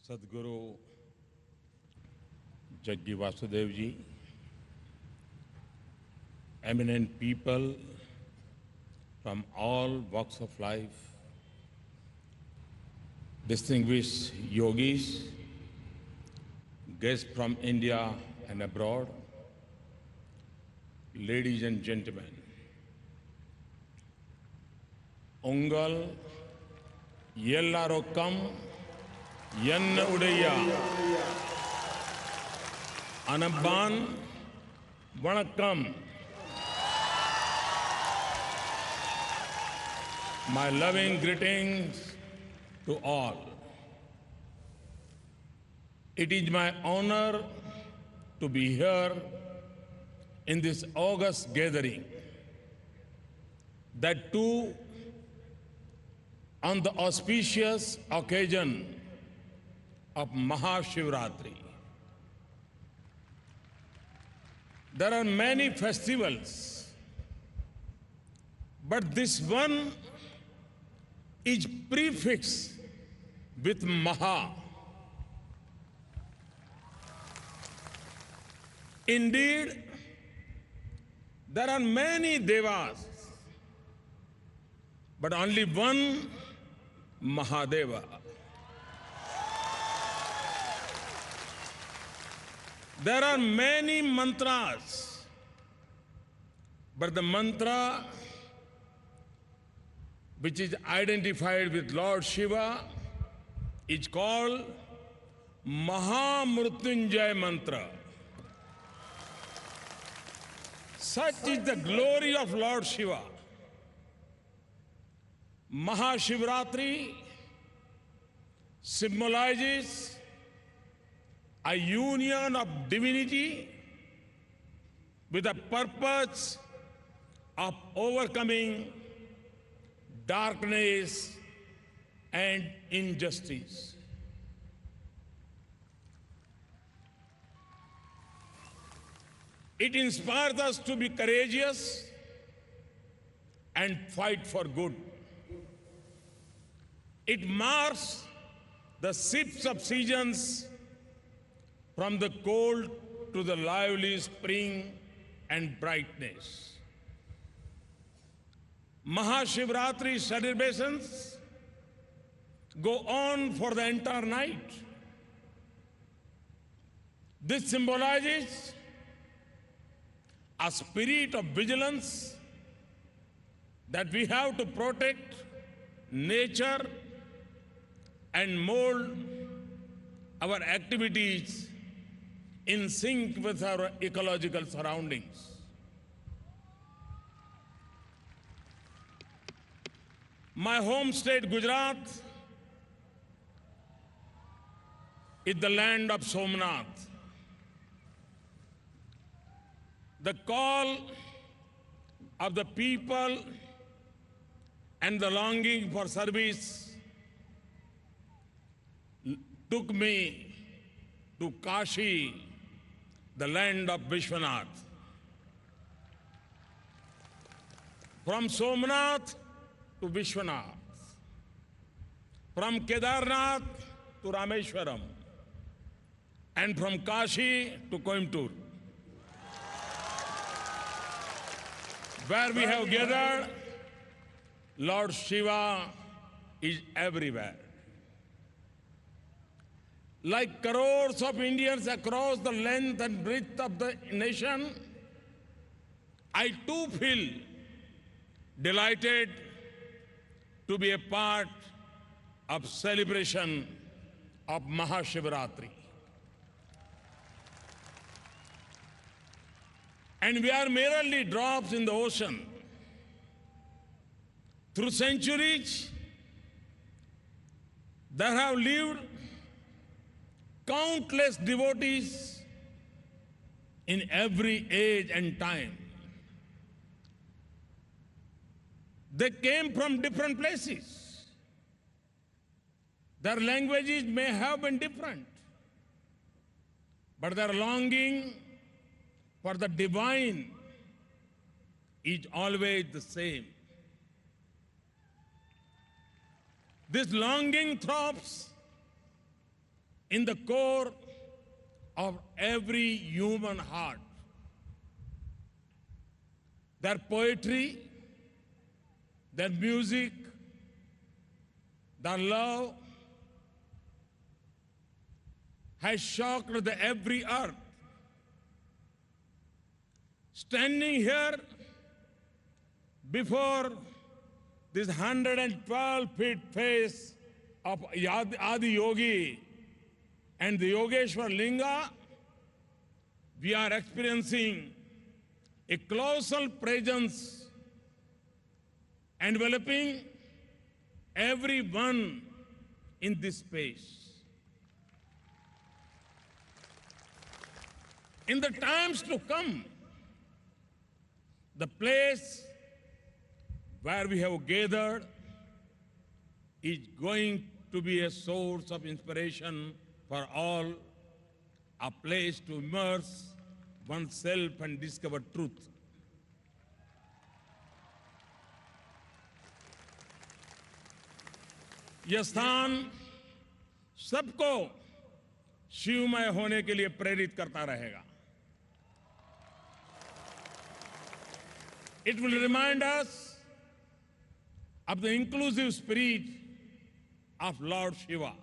सदगुरु Jaggi Vasudev ji, eminent people from all walks of life, distinguished yogis, guests from India and abroad, ladies and gentlemen, Ungal Yellarokkam Yanna Udaya Anabban Vanakkam. My loving greetings to all. It is my honor to be here in this august gathering, that too on the auspicious occasion of Mahashivratri. There are many festivals, but this one is prefixed with Maha. Indeed, there are many devas, but only one Mahadeva. There are many mantras, but the mantra which is identified with Lord Shiva is called Mahamrutyunjay mantra. Such is the glory of Lord Shiva. Mahashivratri symbolizes a union of divinity with a purpose of overcoming darkness and injustice. It inspires us to be courageous and fight for good. It marks the shifts of seasons from the cold to the lively spring and brightness. Mahashivratri celebrations go on for the entire night. This symbolizes a spirit of vigilance that we have to protect nature and mold our activities in sync with our ecological surroundings. My home state, Gujarat, is the land of Somnath. The call of the people and the longing for service took me to Kashi, the land of Vishwanath. From Somnath to Vishwanath, from Kedarnath to Rameshwaram, and from Kashi to Coimbatore, where we have gathered, Lord Shiva is everywhere. Like crores of Indians across the length and breadth of the nation, I too feel delighted to be a part of celebration of Mahashivratri. And we are merely drops in the ocean. Through centuries, there have lived countless devotees in every age and time. They came from different places. Their languages may have been different, but their longing for the divine is always the same. This longing throbs in the core of every human heart. Their poetry, their music, their love has shocked every earth. Standing here before this 112 feet face of Adi Yogi and the Yogeshwar Linga, we are experiencing a colossal presence enveloping everyone in this space. In the times to come, the place where we have gathered is going to be a source of inspiration for all, a place to immerse oneself and discover truth. यह स्थान सबको शिवमय होने के लिए प्रेरित करता रहेगा. It will remind us of the inclusive spirit of Lord Shiva.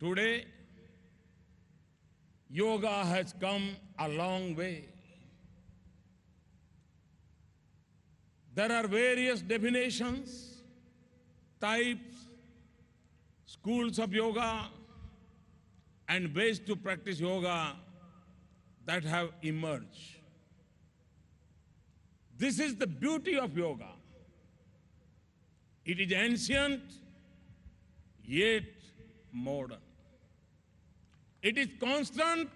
Today, yoga has come a long way. There are various definitions, types, schools of yoga, and ways to practice yoga that have emerged. This is the beauty of yoga. It is ancient, yet modern. It is constant,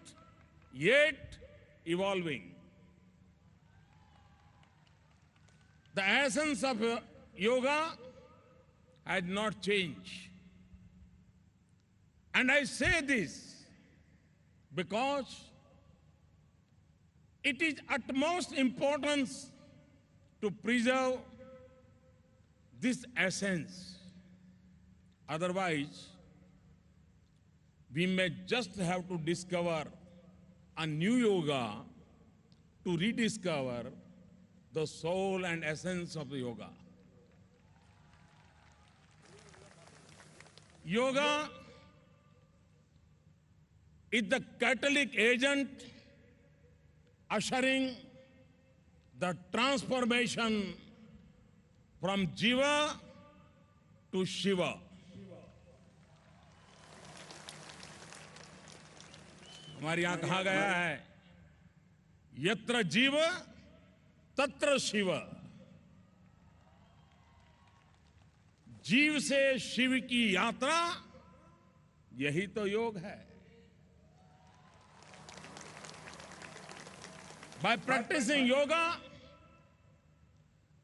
yet evolving. The essence of yoga has not changed. And I say this because it is utmost importance to preserve this essence. Otherwise, we may just have to discover a new yoga to rediscover the soul and essence of the yoga. Yoga is the catalytic agent ushering the transformation from Jiva to Shiva. हमारे यहां कहा गया है यत्र जीव तत्र शिव. जीव से शिव की यात्रा यही तो योग है. By practicing yoga,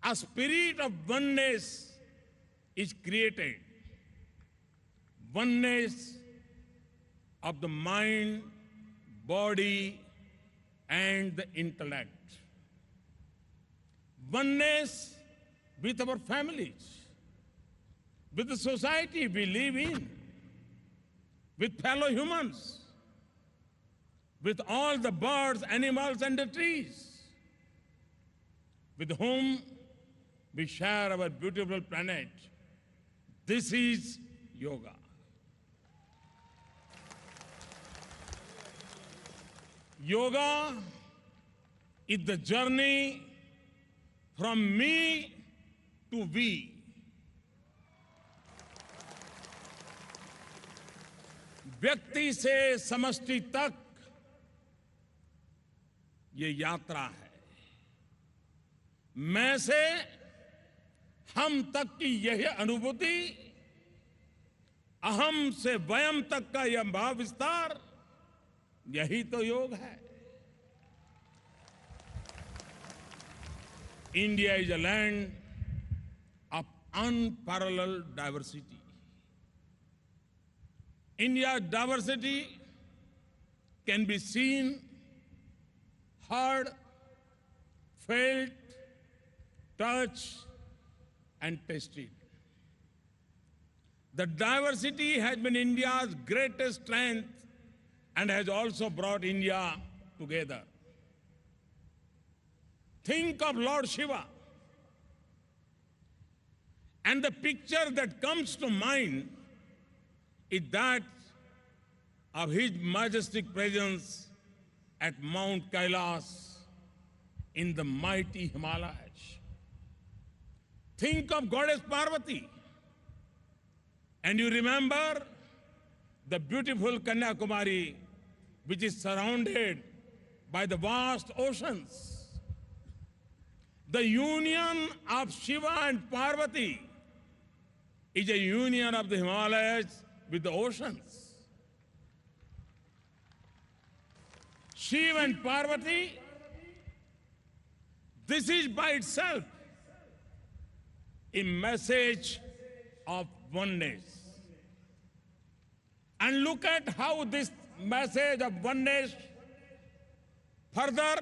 a spirit of oneness is created. Oneness of the mind, body, and the intellect. Oneness with our families, with the society we live in, with fellow humans, with all the birds, animals, and the trees, with whom we share our beautiful planet. This is yoga. Yoga is the journey from me to we. व्यक्ति से समष्टि तक ये यात्रा है. मैं से हम तक की यही अनुभूति, अहम से वयम तक का यह भाव विस्तार, यही तो योग है. India is a land of unparalleled diversity. India's diversity can be seen, heard, felt, touched, and tasted. The diversity has been India's greatest strength and has also brought India together. Think of Lord Shiva. And the picture that comes to mind is that of his majestic presence at Mount Kailas in the mighty Himalayas. Think of Goddess Parvati. And you remember the beautiful Kanyakumari, which is surrounded by the vast oceans. The union of Shiva and Parvati is a union of the Himalayas with the oceans. Shiva and Parvati, this is by itself a message of oneness. And look at how this message of oneness further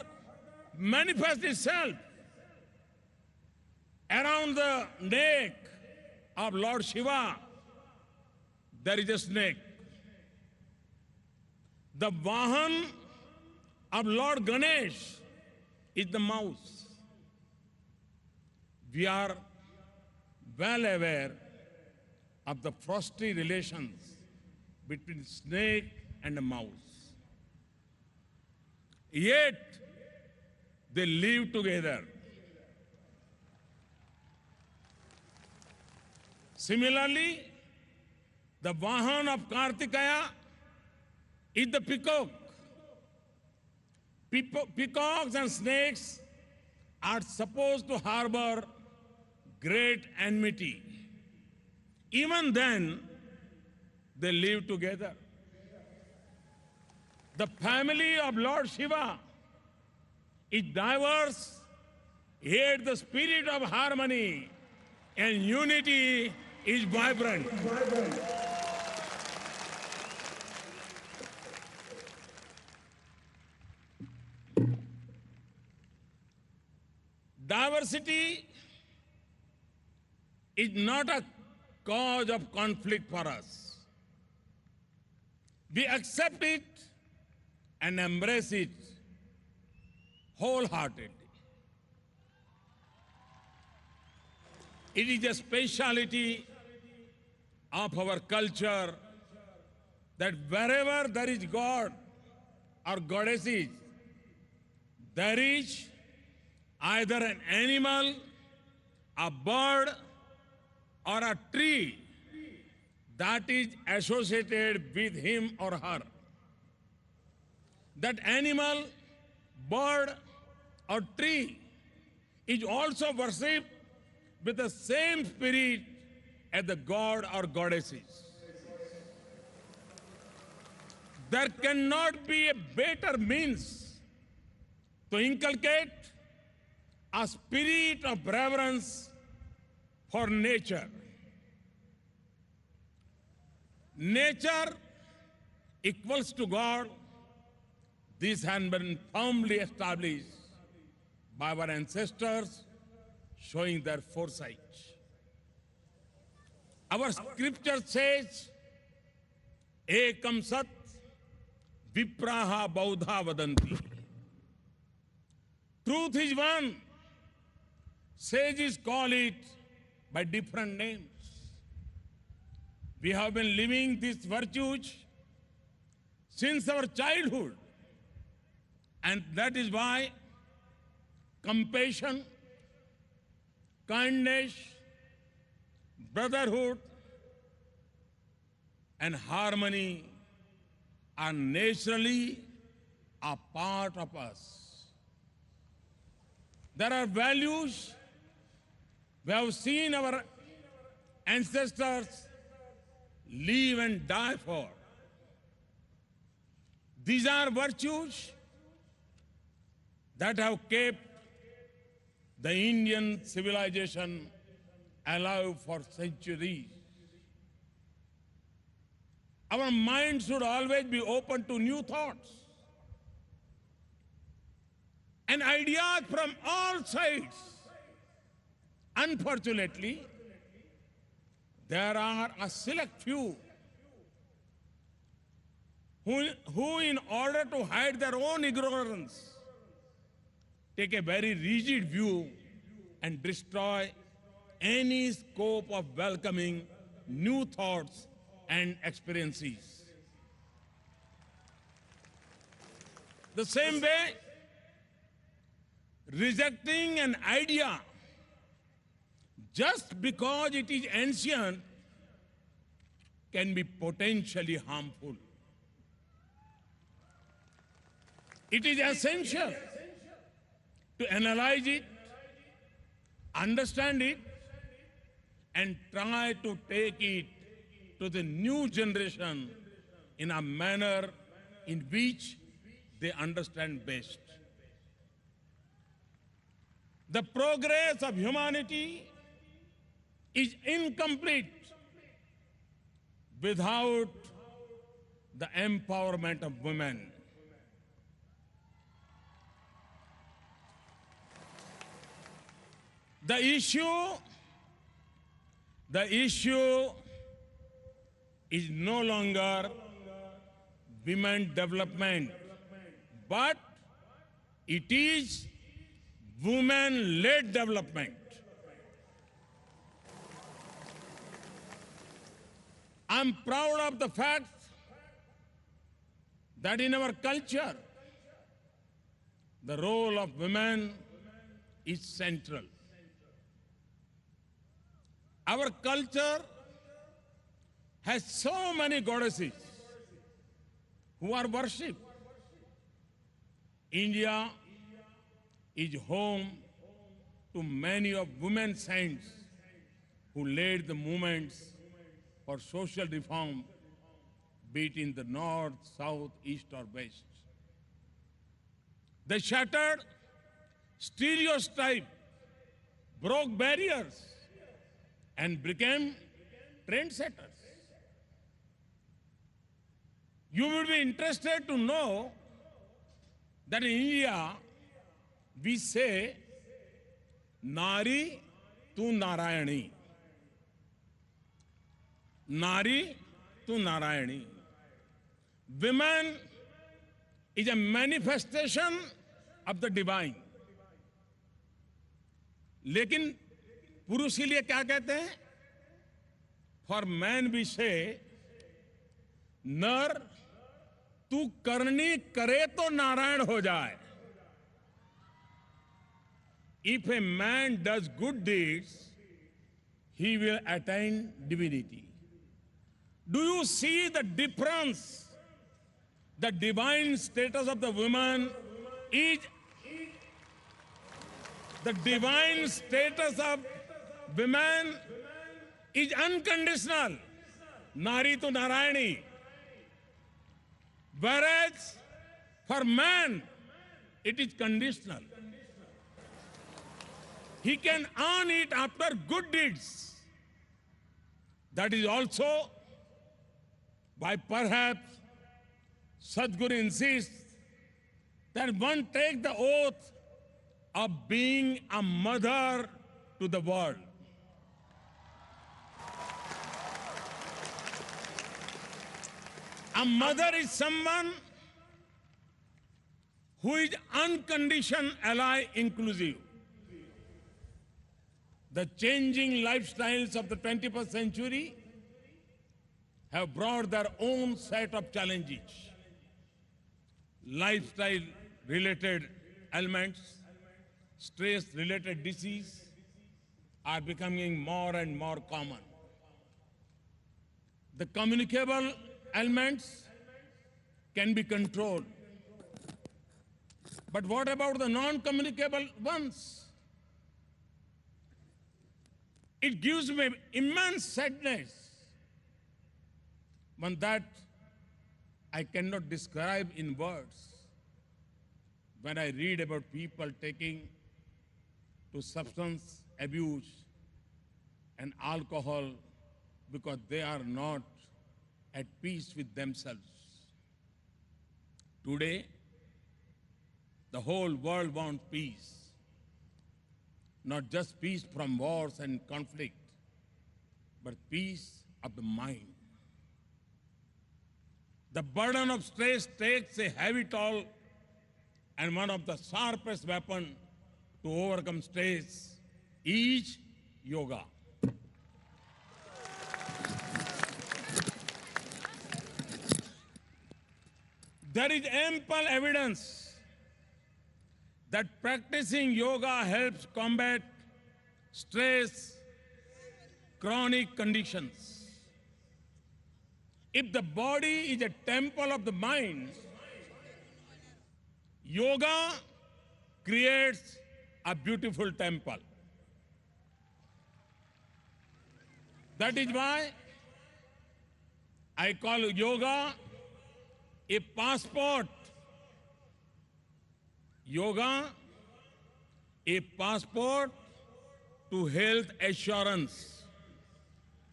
manifests itself. Around the neck of Lord Shiva, there is a snake. The Vahan of Lord Ganesh is the mouse. We are well aware of the frosty relations between snake and a mouse. Yet, they live together. Similarly, the Vahan of Kartikeya is the peacock. Peacocks and snakes are supposed to harbor great enmity. Even then, they live together. The family of Lord Shiva is diverse, yet the spirit of harmony and unity is vibrant. Diversity is not a cause of conflict for us. We accept it and embrace it wholeheartedly. It is a speciality of our culture that wherever there is God or goddesses, there is either an animal, a bird, or a tree that is associated with him or her. That animal, bird, or tree is also worshipped with the same spirit as the god or goddesses. There cannot be a better means to inculcate a spirit of reverence for nature. Nature equals to God. This has been firmly established by our ancestors, showing their foresight. Our scripture says, Ekam Sat Vipraha Baudha Vadanti. Truth is one. Sages call it by different names. We have been living these virtues since our childhood. And that is why compassion, kindness, brotherhood, and harmony are naturally a part of us. There are values we have seen our ancestors live and die for. These are virtues that have kept the Indian civilization alive for centuries. Our minds should always be open to new thoughts and ideas from all sides. Unfortunately, there are a select few who, in order to hide their own ignorance, take a very rigid view and destroy any scope of welcoming new thoughts and experiences. The same way, rejecting an idea just because it is ancient can be potentially harmful. It is essential to analyze it, understand it, and try to take it to the new generation in a manner in which they understand best. The progress of humanity is incomplete without the empowerment of women. The issue is no longer women development, but it is women-led development. I'm proud of the fact that in our culture, the role of women is central. Our culture has so many goddesses who are worshipped. India is home to many of women saints who led the movements for social reform, be it in the north, south, east, or west. They shattered stereotypes, broke barriers, and became trendsetters. You will be interested to know that in India, we say, Nari tu Narayani. Nari tu Narayani. Women is a manifestation of the divine. लेकिन पुरुष के लिए क्या कहते हैं? For man we say, नर तू करनी करे तो नारायण हो जाए. If a man does good deeds, he will attain divinity. Do you see the difference? The divine status of the woman is unconditional. Nari to Narayani. Whereas for man, it is conditional. He can earn it after good deeds. That is also why perhaps Sadhguru insists that one take the oath of being a mother to the world. A mother is someone who is unconditioned ally inclusive. The changing lifestyles of the 21st century have brought their own set of challenges. Lifestyle-related ailments, stress-related disease are becoming more and more common. The communicable ailments can be controlled. But what about the non-communicable ones? It gives me immense sadness one that I cannot describe in words when I read about people taking to substance abuse and alcohol because they are not at peace with themselves. Today, the whole world wants peace. Not just peace from wars and conflict, but peace of the mind. The burden of stress takes a heavy toll, and one of the sharpest weapons to overcome stress is yoga. There is ample evidence that practicing yoga helps combat stress, chronic conditions. If the body is a temple of the mind, yoga creates a beautiful temple. That is why I call yoga a passport. Yoga, a passport to health assurance.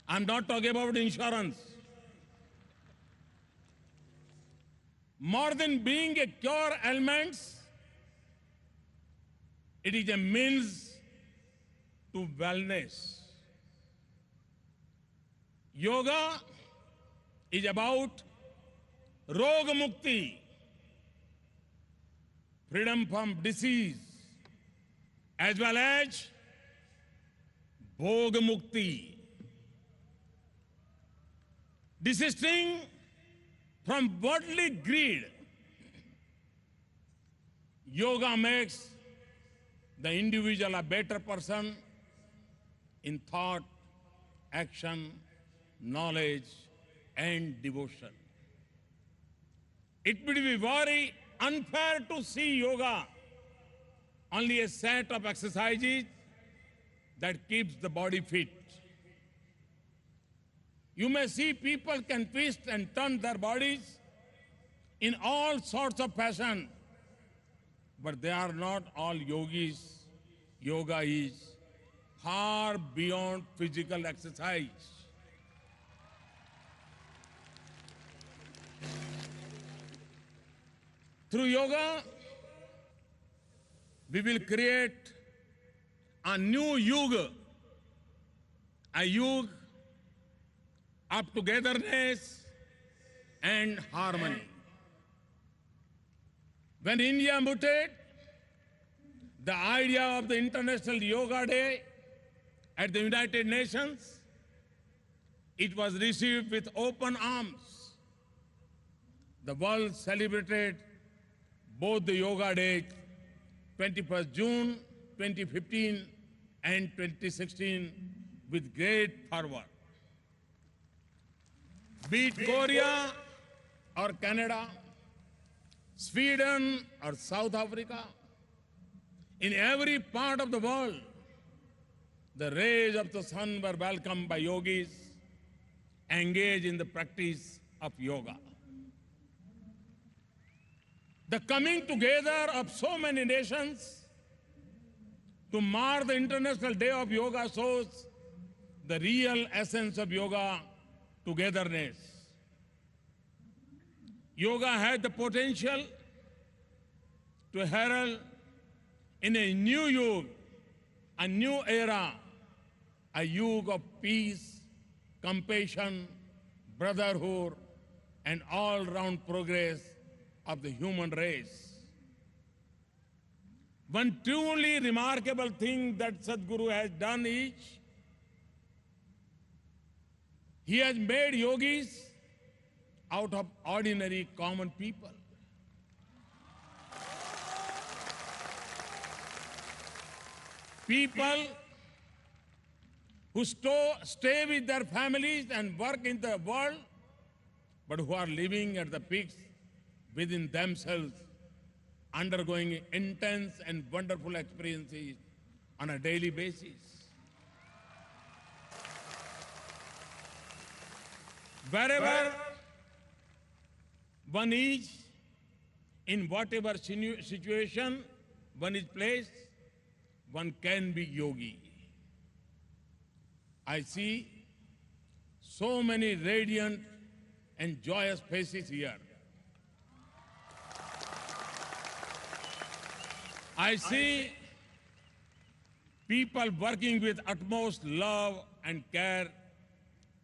I'm not talking about insurance. More than being a cure ailments, it is a means to wellness. Yoga is about Rog Mukti, freedom from disease, as well as Bhog Mukti, desisting from worldly greed. Yoga makes the individual a better person in thought, action, knowledge, and devotion. It would be very unfair to see yoga only a set of exercises that keeps the body fit. You may see people can twist and turn their bodies in all sorts of fashion, but they are not all yogis. Yoga is far beyond physical exercise. Through yoga, we will create a new yuga, a yuga of togetherness and harmony. When India mooted the idea of the International Yoga Day at the United Nations, it was received with open arms. The world celebrated both the Yoga Day, 21st June 2015 and 2016, with great fervor. Be it Korea or Canada, Sweden or South Africa, in every part of the world, the rays of the sun were welcomed by yogis engaged in the practice of yoga. The coming together of so many nations to mark the International Day of Yoga shows the real essence of yoga, togetherness. Yoga has the potential to herald in a new yuga, a new era, a yuga of peace, compassion, brotherhood, and all-round progress of the human race. One truly remarkable thing that Sadhguru has done is, he has made yogis out of ordinary common people. People who stay with their families and work in the world, but who are living at the peaks within themselves, undergoing intense and wonderful experiences on a daily basis. Wherever one is, in whatever situation one is placed, one can be yogi. I see so many radiant and joyous faces here. I see people working with utmost love and care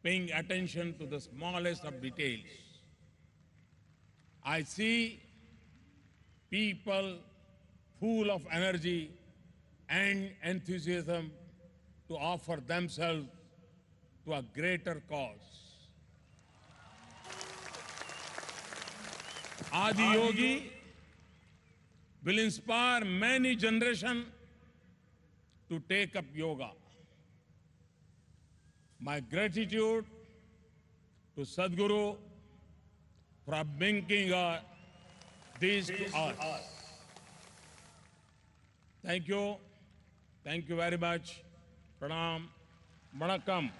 paying attention to the smallest of details. I see people full of energy and enthusiasm to offer themselves to a greater cause. Adi Yogi will inspire many generations to take up yoga. My gratitude to Sadhguru for bringing this to us. Thank you. Thank you very much. Pranam. Vanakkam.